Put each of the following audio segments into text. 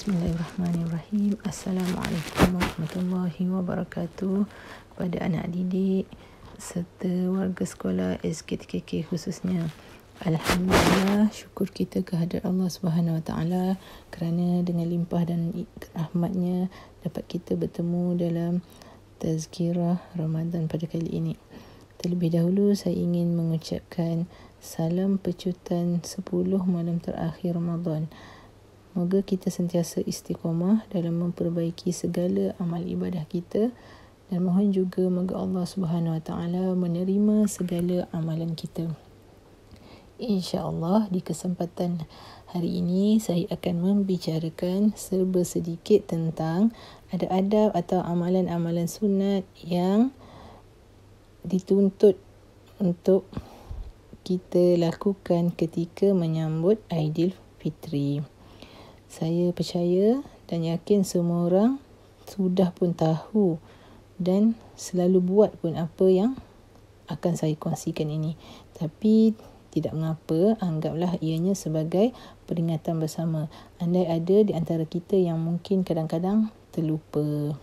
Bismillahirrahmanirrahim. Assalamualaikum warahmatullahi wabarakatuh. Kepada anak didik serta warga sekolah SKTKK khususnya. Alhamdulillah, syukur kita kehadrat Allah Subhanahu Wa Taala kerana dengan limpah dan rahmatnya dapat kita bertemu dalam tazkirah Ramadan pada kali ini. Terlebih dahulu saya ingin mengucapkan salam pecutan 10 malam terakhir Ramadan. Moga kita sentiasa istiqamah dalam memperbaiki segala amal ibadah kita dan mohon juga moga Allah Subhanahu Wa Taala menerima segala amalan kita. InsyaAllah di kesempatan hari ini saya akan membicarakan serba sedikit tentang adab-adab atau amalan-amalan sunat yang dituntut untuk kita lakukan ketika menyambut Aidilfitri. Saya percaya dan yakin semua orang sudah pun tahu dan selalu buat pun apa yang akan saya kongsikan ini. Tapi tidak mengapa, anggaplah ianya sebagai peringatan bersama. Andai ada di antara kita yang mungkin kadang-kadang terlupa.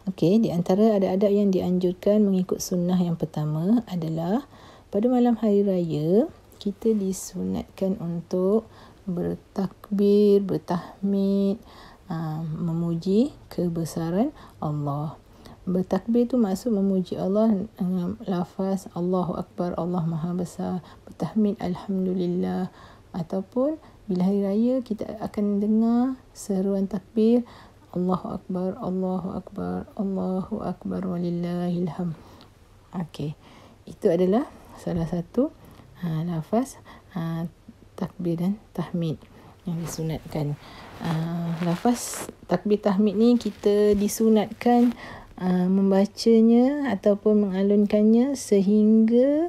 Okey, di antara adab-adab yang dianjurkan mengikut sunnah yang pertama adalah pada malam hari raya kita disunatkan untuk bertakbir, bertahmid, memuji kebesaran Allah. Bertakbir tu maksud memuji Allah dengan lafaz Allahu Akbar, Allah Maha Besar. Bertahmid Alhamdulillah. Ataupun bila hari raya kita akan dengar seruan takbir Allahu Akbar, Allahu Akbar, Allahu Akbar walillahilham. Okey, itu adalah salah satu lafaz takbir dan tahmid yang disunatkan. Lafaz takbir tahmid ni kita disunatkan membacanya ataupun mengalunkannya sehingga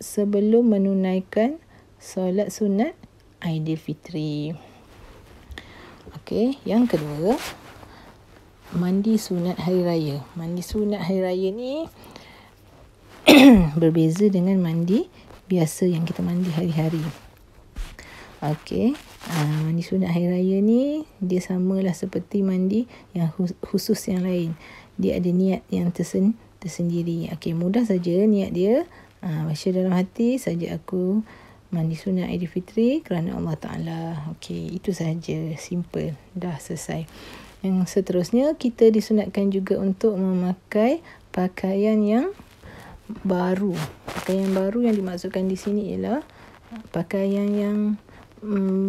sebelum menunaikan solat sunat Aidilfitri. Okey, yang kedua, mandi sunat hari raya. Mandi sunat hari raya ni berbeza dengan mandi biasa yang kita mandi hari-hari. Okey, mandi sunat hari raya ni dia samalah seperti mandi yang khusus yang lain. Dia ada niat yang tersendiri. Okey, mudah saja niat dia. Baca dalam hati saja aku mandi sunat Aidilfitri kerana Allah Ta'ala. Okey, itu sahaja. Simple. Dah selesai. Yang seterusnya, kita disunatkan juga untuk memakai pakaian yang baru. Pakaian baru yang dimaksudkan di sini ialah pakaian yang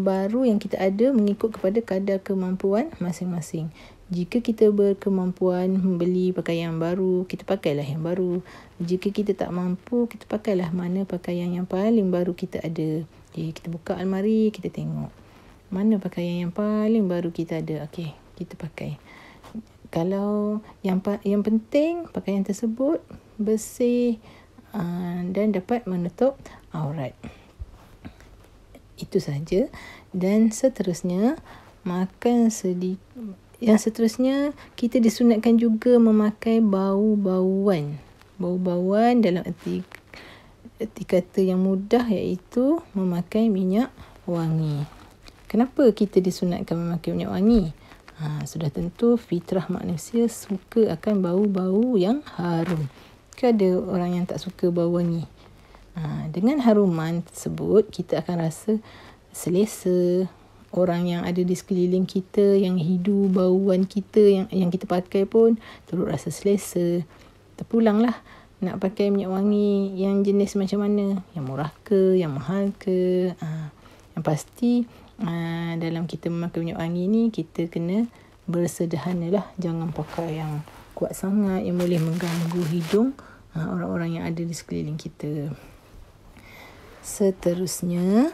baru yang kita ada mengikut kepada kadar kemampuan masing-masing. Jika kita berkemampuan membeli pakaian baru, kita pakailah yang baru. Jika kita tak mampu, kita pakailah mana pakaian yang paling baru kita ada. Okay, kita buka almari, kita tengok mana pakaian yang paling baru kita ada. Okey, kita pakai. Kalau yang penting pakaian tersebut bersih dan dapat menutup aurat. Itu saja. Dan seterusnya, yang seterusnya, kita disunatkan juga memakai bau-bauan. Bau-bauan dalam erti kata yang mudah iaitu memakai minyak wangi. Kenapa kita disunatkan memakai minyak wangi? Sudah tentu fitrah manusia suka akan bau-bau yang harum. Ada orang yang tak suka bau wangi. Dengan haruman tersebut, kita akan rasa selesa. Orang yang ada di sekeliling kita, yang hidu bauan kita, yang kita pakai pun turut rasa selesa. Terpulanglah nak pakai minyak wangi yang jenis macam mana. Yang murah ke, yang mahal ke. Yang pasti dalam kita memakai minyak wangi ni, kita kena bersederhanalah. Jangan pakai yang kuat sangat yang boleh mengganggu hidung orang-orang yang ada di sekeliling kita. Seterusnya,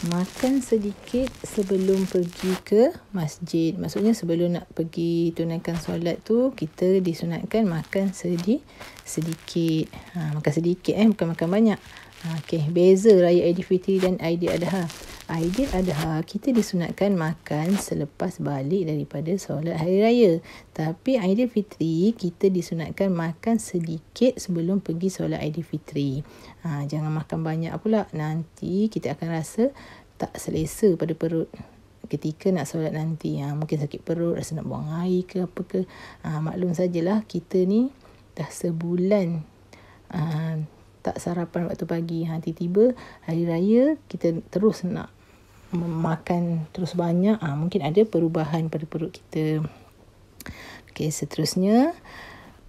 makan sedikit sebelum pergi ke masjid. Maksudnya sebelum nak pergi tunaikan solat tu, kita disunatkan makan sedikit. Makan sedikit bukan makan banyak. Okey, beza raya Aidilfitri dan Aidiladha. Aidiladha kita disunatkan makan selepas balik daripada solat hari raya. Tapi Aidilfitri kita disunatkan makan sedikit sebelum pergi solat Aidilfitri. Jangan makan banyak pula. Nanti kita akan rasa tak selesa pada perut ketika nak solat nanti. Mungkin sakit perut, rasa nak buang air ke apa ke. Maklum sajalah, kita ni dah sebulan tak sarapan waktu pagi. Tiba-tiba hari raya kita terus nak makan terus banyak. Mungkin ada perubahan pada perut kita. Okey, seterusnya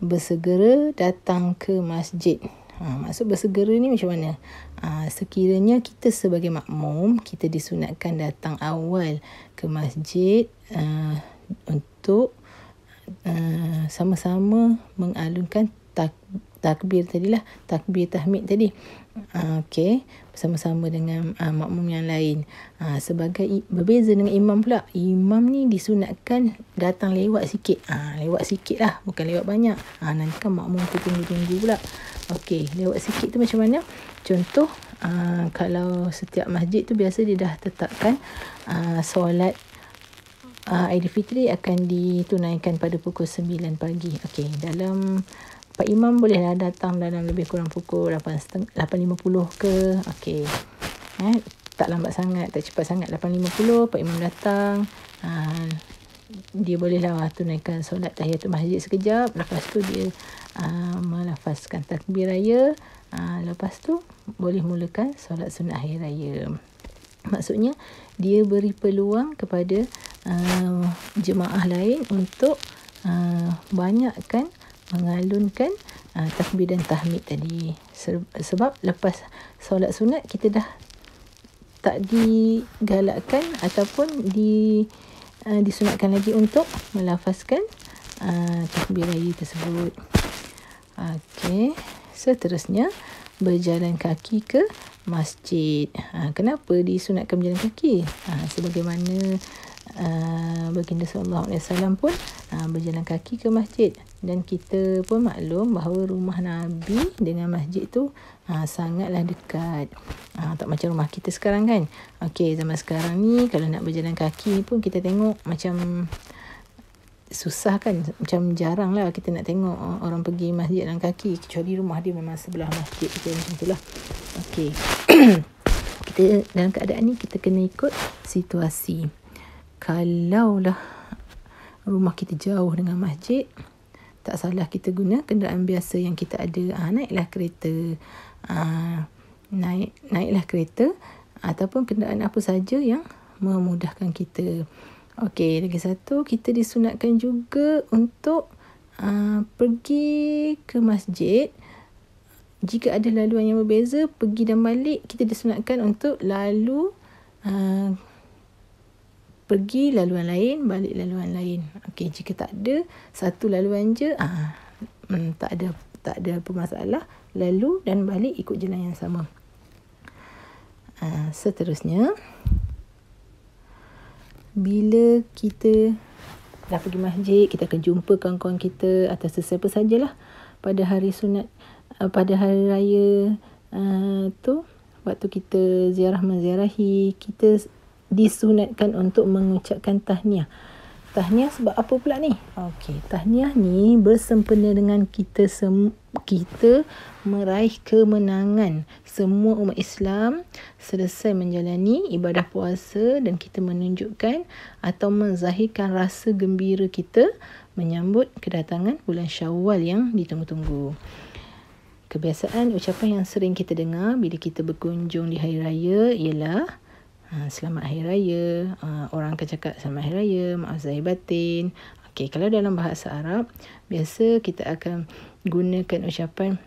bersegera datang ke masjid. Maksud bersegera ni macam mana? Sekiranya kita sebagai makmum, kita disunatkan datang awal ke masjid untuk sama-sama mengalunkan takbir tadilah, takbir tahmid tadi. Okey, bersama-sama dengan makmum yang lain. Sebagai berbeza dengan imam pula. Imam ni disunatkan datang lewat sikit. Lewat sikit lah, bukan lewat banyak. Nanti kan makmum tu tunggu-tunggu pula. Okey, lewat sikit tu macam mana? Contoh, kalau setiap masjid tu biasa dia dah tetapkan solat Aidilfitri akan ditunaikan pada pukul 9 pagi. Okey, dalam Pak Imam bolehlah datang dalam lebih kurang pukul 8.50 ke. Okey. Tak lambat sangat, tak cepat sangat. 8.50 Pak Imam datang. Dia bolehlah tunaikan solat tahiyatul masjid sekejap. Lepas tu dia melafazkan takbir raya. Lepas tu boleh mulakan solat sunat hari raya. Maksudnya dia beri peluang kepada jemaah lain untuk banyakkan mengalunkan takbir dan tahmid tadi. Sebab lepas solat sunat kita dah tak digalakkan ataupun disunatkan lagi untuk melafazkan takbir raya tersebut. Okey, seterusnya berjalan kaki ke masjid. Kenapa disunatkan berjalan kaki? Sebagaimana baginda sallallahu alaihi wasallam pun berjalan kaki ke masjid, dan kita pun maklum bahawa rumah Nabi dengan masjid tu sangatlah dekat. Tak macam rumah kita sekarang kan. Okey, zaman sekarang ni kalau nak berjalan kaki pun kita tengok macam susah kan, macam jarang lah kita nak tengok orang pergi masjid jalan kaki, kecuali rumah dia memang sebelah masjid macam tu lah. Okey. Kita dalam keadaan ni kita kena ikut situasi. Kalaulah rumah kita jauh dengan masjid, tak salah kita guna kenderaan biasa yang kita ada. Naiklah kereta, naiklah kereta ataupun kenderaan apa saja yang memudahkan kita. Okey, lagi satu, kita disunatkan juga untuk pergi ke masjid. Jika ada laluan yang berbeza, pergi dan balik, kita disunatkan untuk lalu pergi laluan lain, balik laluan lain. Okey, jika tak ada satu laluan je, tak ada apa masalah, lalu dan balik ikut jalan yang sama. Seterusnya, bila kita dah pergi masjid, kita akan jumpa kawan-kawan kita atau sesiapa sajalah pada hari sunat, pada hari raya tu, waktu kita ziarah menziarahi, kita disunatkan untuk mengucapkan tahniah. Tahniah sebab apa pula ni? Okey, tahniah ni bersempena dengan kita meraih kemenangan. Semua umat Islam selesai menjalani ibadah puasa dan kita menunjukkan atau menzahirkan rasa gembira kita menyambut kedatangan bulan Syawal yang ditunggu-tunggu. Kebiasaan ucapan yang sering kita dengar bila kita berkunjung di hari raya ialah selamat hari raya. Orang akan cakap selamat hari raya, maaf zahir batin. Okey, kalau dalam bahasa Arab, biasa kita akan gunakan ucapan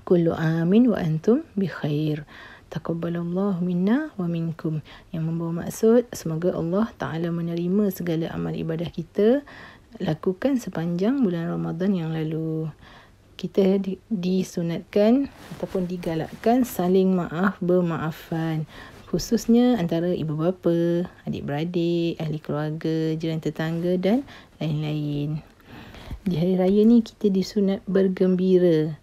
kullu amin wa antum bi khair, taqabbalallahu minna wa minkum, yang membawa maksud semoga Allah Ta'ala menerima segala amal ibadah kita lakukan sepanjang bulan Ramadan yang lalu. Kita disunatkan ataupun digalakkan saling maaf bermaafan, khususnya antara ibu bapa, adik-beradik, ahli keluarga, jiran tetangga dan lain-lain. Di hari raya ni kita disunat bergembira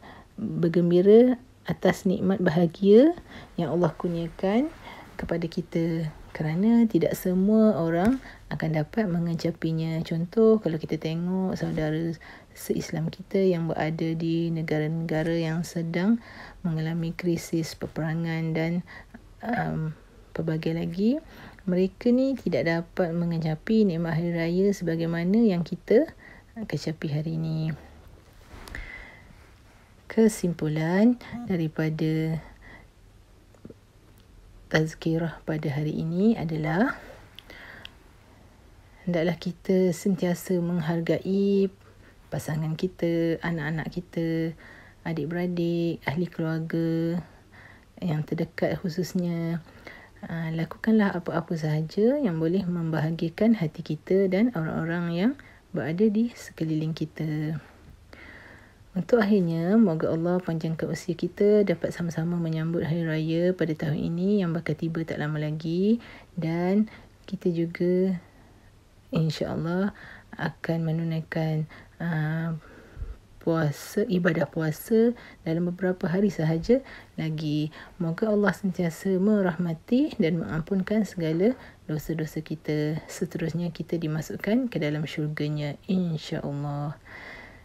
atas nikmat bahagia yang Allah kurniakan kepada kita, kerana tidak semua orang akan dapat mengecapinya. Contoh, kalau kita tengok saudara se-Islam kita yang berada di negara-negara yang sedang mengalami krisis peperangan dan pelbagai lagi, mereka ni tidak dapat mengecapi nikmat hari raya sebagaimana yang kita kecapi hari ini. Kesimpulan daripada tazkirah pada hari ini adalah hendaklah kita sentiasa menghargai pasangan kita, anak-anak kita, adik-beradik, ahli keluarga yang terdekat khususnya. Lakukanlah apa-apa sahaja yang boleh membahagiakan hati kita dan orang-orang yang berada di sekeliling kita. Untuk akhirnya, moga Allah panjangkan usia kita dapat sama-sama menyambut hari raya pada tahun ini yang bakal tiba tak lama lagi, dan kita juga insya-Allah akan menunaikan ibadah puasa dalam beberapa hari sahaja lagi. Moga Allah sentiasa merahmati dan mengampunkan segala dosa-dosa kita. Seterusnya kita dimasukkan ke dalam syurganya insya-Allah.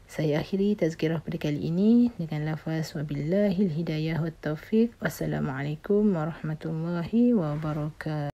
Saya akhiri tazkirah pada kali ini dengan lafaz wabillahil hidayah wat taufiq. Wassalamualaikum warahmatullahi wabarakatuh.